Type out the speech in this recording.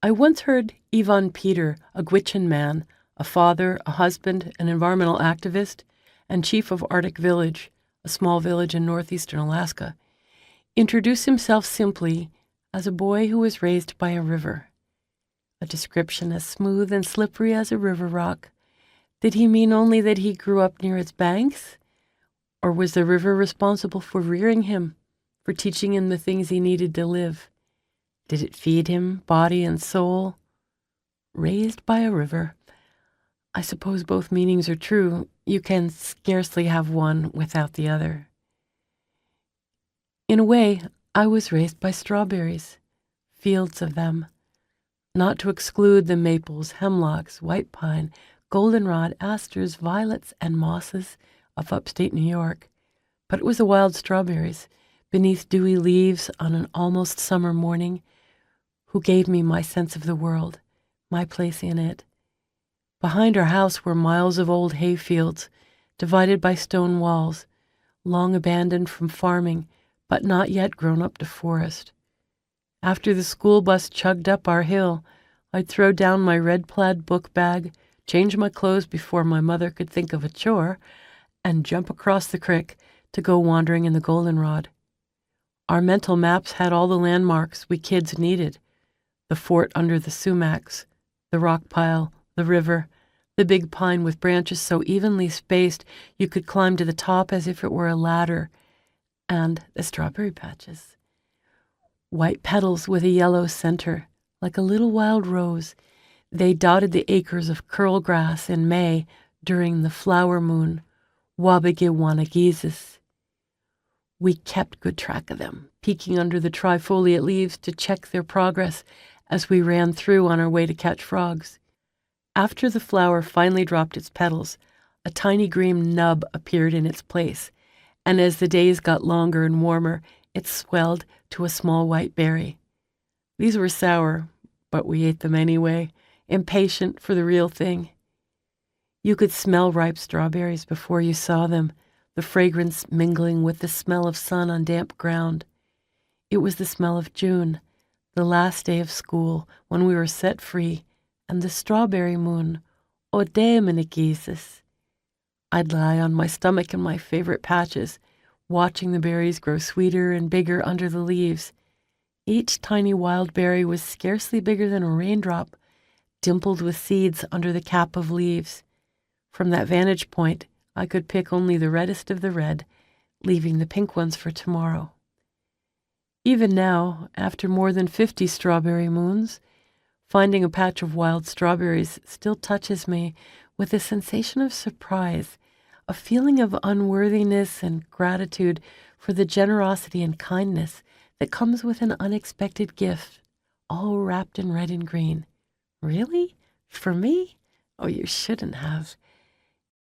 I once heard Ivan Peter, a Gwich'in man, a father, a husband, an environmental activist, and chief of Arctic Village, a small village in northeastern Alaska, introduce himself simply as a boy who was raised by a river. A description as smooth and slippery as a river rock. Did he mean only that he grew up near its banks? Or was the river responsible for rearing him, for teaching him the things he needed to live? Did it feed him, body and soul? Raised by a river. I suppose both meanings are true. You can scarcely have one without the other. In a way, I was raised by strawberries, fields of them, not to exclude the maples, hemlocks, white pine, goldenrod, asters, violets, and mosses of upstate New York, but it was the wild strawberries, beneath dewy leaves on an almost summer morning, who gave me my sense of the world, my place in it. Behind our house were miles of old hayfields, divided by stone walls, long abandoned from farming, but not yet grown up to forest. After the school bus chugged up our hill, I'd throw down my red plaid book bag, change my clothes before my mother could think of a chore, and jump across the creek to go wandering in the goldenrod. Our mental maps had all the landmarks we kids needed: the fort under the sumacs, the rock pile, the river, the big pine with branches so evenly spaced you could climb to the top as if it were a ladder, and the strawberry patches. White petals with a yellow center, like a little wild rose, they dotted the acres of curl grass in May during the flower moon, Wabigiwanagisis. We kept good track of them, peeking under the trifoliate leaves to check their progress as we ran through on our way to catch frogs. After the flower finally dropped its petals, a tiny green nub appeared in its place, and as the days got longer and warmer, it swelled to a small white berry. These were sour, but we ate them anyway, impatient for the real thing. You could smell ripe strawberries before you saw them, the fragrance mingling with the smell of sun on damp ground. It was the smell of June, the last day of school, when we were set free, and the strawberry moon, Odeeminigisis. I'd lie on my stomach in my favorite patches, watching the berries grow sweeter and bigger under the leaves. Each tiny wild berry was scarcely bigger than a raindrop, dimpled with seeds under the cap of leaves. From that vantage point, I could pick only the reddest of the red, leaving the pink ones for tomorrow. Even now, after more than 50 strawberry moons, finding a patch of wild strawberries still touches me with a sensation of surprise, a feeling of unworthiness and gratitude for the generosity and kindness that comes with an unexpected gift, all wrapped in red and green. Really? For me? Oh, you shouldn't have.